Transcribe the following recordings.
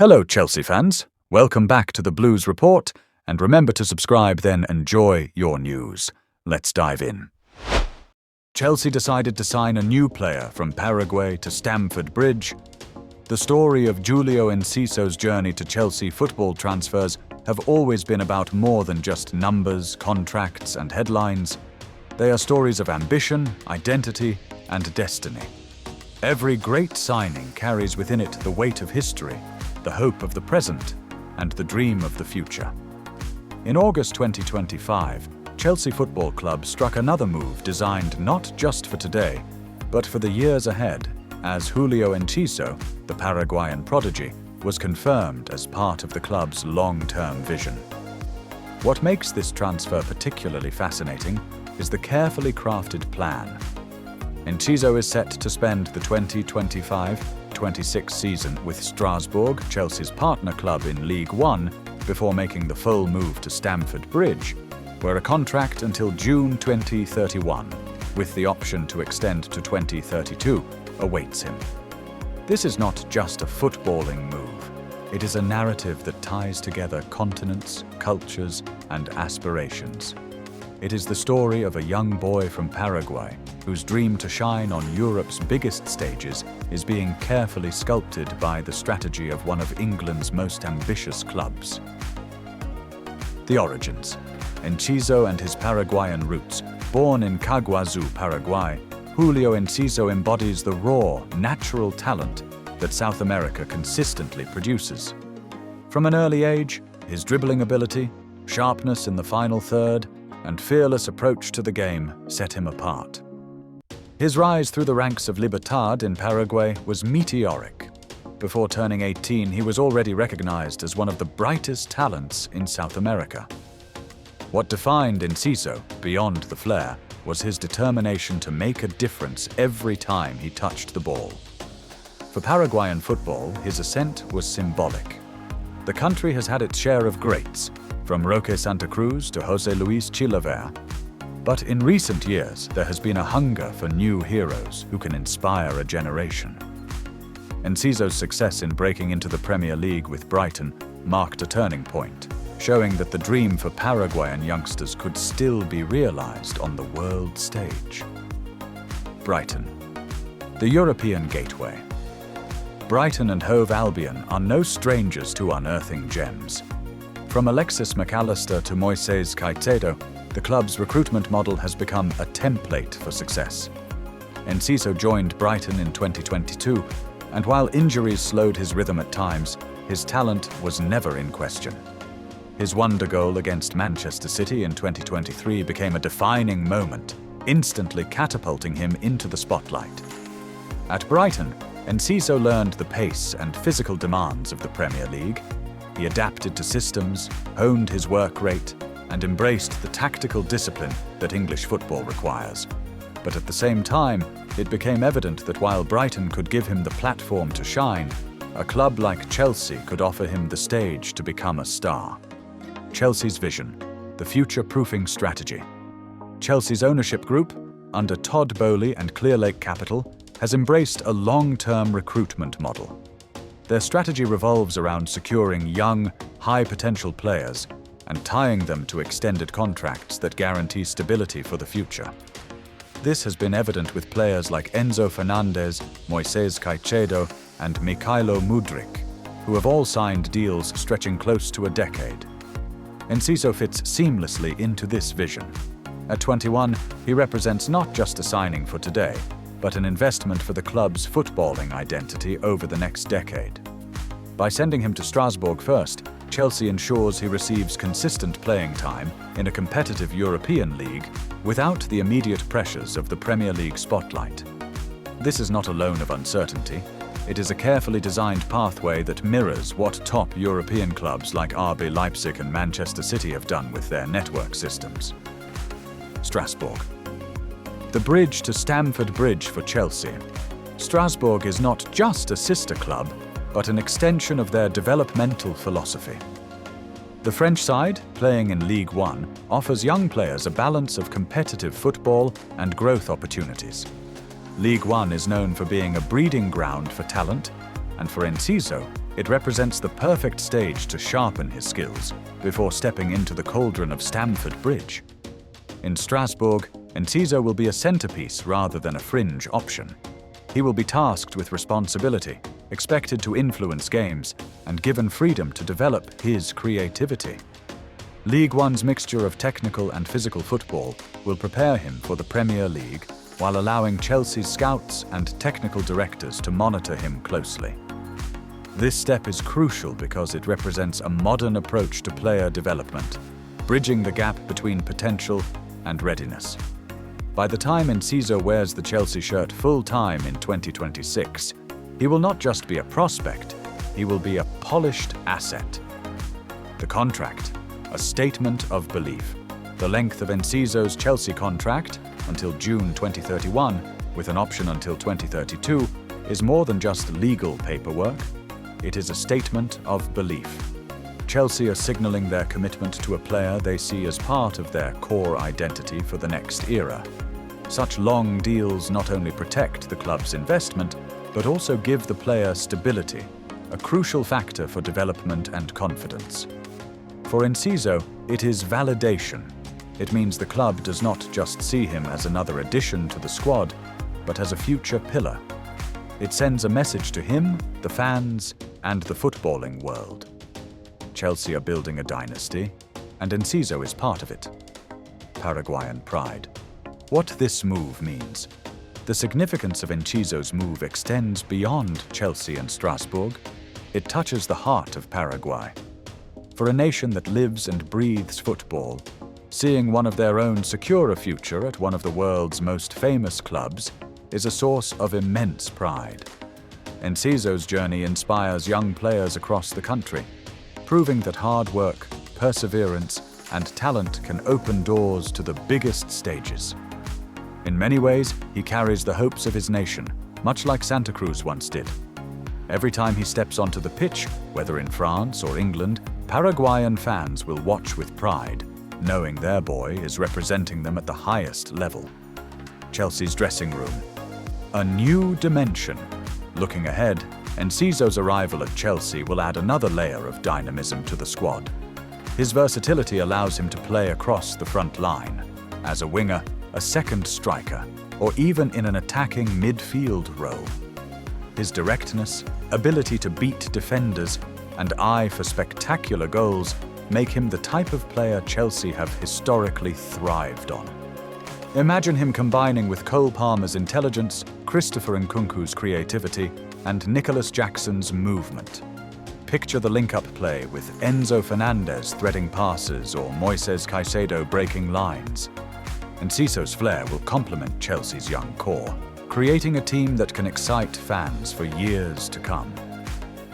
Hello, Chelsea fans. Welcome back to the Blues Report, and remember to subscribe, then enjoy your news. Let's dive in. Chelsea decided to sign a new player from Paraguay to Stamford Bridge. The story of Julio Enciso's journey to Chelsea football transfers have always been about more than just numbers, contracts, and headlines. They are stories of ambition, identity, and destiny. Every great signing carries within it the weight of history, the hope of the present, and the dream of the future. In August 2025, Chelsea Football Club struck another move designed not just for today, but for the years ahead, as Julio Enciso, the Paraguayan prodigy, was confirmed as part of the club's long-term vision. What makes this transfer particularly fascinating is the carefully crafted plan. Enciso is set to spend the 2025-26 season with Strasbourg, Chelsea's partner club in League One, before making the full move to Stamford Bridge, where a contract until June 2031, with the option to extend to 2032, awaits him. This is not just a footballing move. It is a narrative that ties together continents, cultures, and aspirations. It is the story of a young boy from Paraguay whose dream to shine on Europe's biggest stages is being carefully sculpted by the strategy of one of England's most ambitious clubs. The origins. Enciso and his Paraguayan roots. Born in Caguazú, Paraguay, Julio Enciso embodies the raw, natural talent that South America consistently produces. From an early age, his dribbling ability, sharpness in the final third, and fearless approach to the game set him apart. His rise through the ranks of Libertad in Paraguay was meteoric. Before turning 18, he was already recognized as one of the brightest talents in South America. What defined Enciso, beyond the flair, was his determination to make a difference every time he touched the ball. For Paraguayan football, his ascent was symbolic. The country has had its share of greats, from Roque Santa Cruz to José Luis Chilavert. But in recent years, there has been a hunger for new heroes who can inspire a generation. Enciso's success in breaking into the Premier League with Brighton marked a turning point, showing that the dream for Paraguayan youngsters could still be realized on the world stage. Brighton, the European gateway. Brighton and Hove Albion are no strangers to unearthing gems. From Alexis McAllister to Moises Caicedo, the club's recruitment model has become a template for success. Enciso joined Brighton in 2022, and while injuries slowed his rhythm at times, his talent was never in question. His wonder goal against Manchester City in 2023 became a defining moment, instantly catapulting him into the spotlight. At Brighton, Enciso learned the pace and physical demands of the Premier League. He adapted to systems, honed his work rate, and embraced the tactical discipline that English football requires. But at the same time, it became evident that while Brighton could give him the platform to shine, a club like Chelsea could offer him the stage to become a star. Chelsea's vision, the future-proofing strategy. Chelsea's ownership group, under Todd Boehly and Clearlake Capital, has embraced a long-term recruitment model. Their strategy revolves around securing young, high-potential players and tying them to extended contracts that guarantee stability for the future. This has been evident with players like Enzo Fernandez, Moises Caicedo, and Mikhailo Mudryk, who have all signed deals stretching close to a decade. Enciso fits seamlessly into this vision. At 21, he represents not just a signing for today, but an investment for the club's footballing identity over the next decade. By sending him to Strasbourg first, Chelsea ensures he receives consistent playing time in a competitive European league without the immediate pressures of the Premier League spotlight. This is not a loan of uncertainty. It is a carefully designed pathway that mirrors what top European clubs like RB Leipzig and Manchester City have done with their network systems. Strasbourg. The bridge to Stamford Bridge for Chelsea. Strasbourg is not just a sister club, but an extension of their developmental philosophy. The French side, playing in League One, offers young players a balance of competitive football and growth opportunities. League One is known for being a breeding ground for talent, and for Enciso, it represents the perfect stage to sharpen his skills before stepping into the cauldron of Stamford Bridge. In Strasbourg, Enciso will be a centerpiece rather than a fringe option. He will be tasked with responsibility, expected to influence games, and given freedom to develop his creativity. Ligue 1's mixture of technical and physical football will prepare him for the Premier League while allowing Chelsea's scouts and technical directors to monitor him closely. This step is crucial because it represents a modern approach to player development, bridging the gap between potential and readiness. By the time Enciso wears the Chelsea shirt full-time in 2026, he will not just be a prospect, he will be a polished asset. The contract, a statement of belief. The length of Enciso's Chelsea contract, until June 2031, with an option until 2032, is more than just legal paperwork. It is a statement of belief. Chelsea are signaling their commitment to a player they see as part of their core identity for the next era. Such long deals not only protect the club's investment, but also give the player stability, a crucial factor for development and confidence. For Enciso, it is validation. It means the club does not just see him as another addition to the squad, but as a future pillar. It sends a message to him, the fans, and the footballing world. Chelsea are building a dynasty, and Enciso is part of it. Paraguayan pride. What this move means. The significance of Enciso's move extends beyond Chelsea and Strasbourg. It touches the heart of Paraguay. For a nation that lives and breathes football, seeing one of their own secure a future at one of the world's most famous clubs is a source of immense pride. Enciso's journey inspires young players across the country, proving that hard work, perseverance, and talent can open doors to the biggest stages. In many ways, he carries the hopes of his nation, much like Santa Cruz once did. Every time he steps onto the pitch, whether in France or England, Paraguayan fans will watch with pride, knowing their boy is representing them at the highest level. Chelsea's dressing room. A new dimension. Looking ahead, Enciso's arrival at Chelsea will add another layer of dynamism to the squad. His versatility allows him to play across the front line, as a winger, a second striker, or even in an attacking midfield role. His directness, ability to beat defenders, and eye for spectacular goals make him the type of player Chelsea have historically thrived on. Imagine him combining with Cole Palmer's intelligence, Christopher Nkunku's creativity, and Nicholas Jackson's movement. Picture the link-up play with Enzo Fernandez threading passes or Moises Caicedo breaking lines. Enciso's flair will complement Chelsea's young core, creating a team that can excite fans for years to come.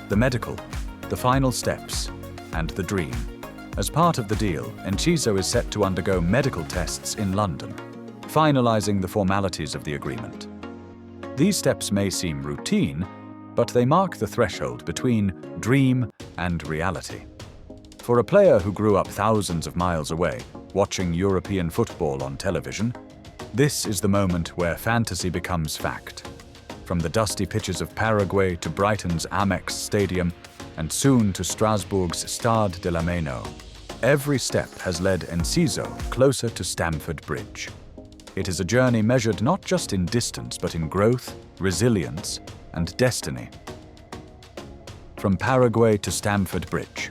The medical, the final steps, and the dream. As part of the deal, Enciso is set to undergo medical tests in London, finalizing the formalities of the agreement. These steps may seem routine, but they mark the threshold between dream and reality. For a player who grew up thousands of miles away, watching European football on television, this is the moment where fantasy becomes fact. From the dusty pitches of Paraguay to Brighton's Amex Stadium, and soon to Strasbourg's Stade de la Mano, every step has led Enciso closer to Stamford Bridge. It is a journey measured not just in distance, but in growth, resilience, and destiny. From Paraguay to Stamford Bridge.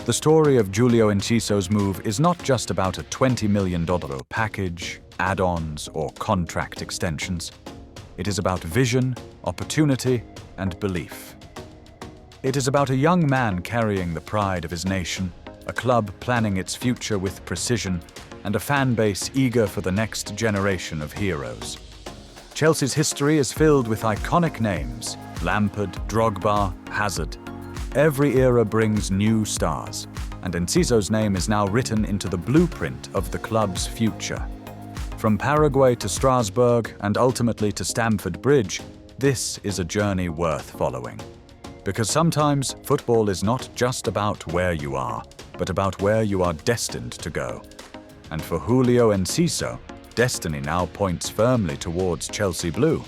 The story of Julio Enciso's move is not just about a $20 million package, add-ons, or contract extensions. It is about vision, opportunity, and belief. It is about a young man carrying the pride of his nation, a club planning its future with precision, and a fan base eager for the next generation of heroes. Chelsea's history is filled with iconic names: Lampard, Drogba, Hazard. Every era brings new stars, and Enciso's name is now written into the blueprint of the club's future. From Paraguay to Strasbourg and ultimately to Stamford Bridge, this is a journey worth following. Because sometimes football is not just about where you are, but about where you are destined to go. And for Julio Enciso, destiny now points firmly towards Chelsea Blue.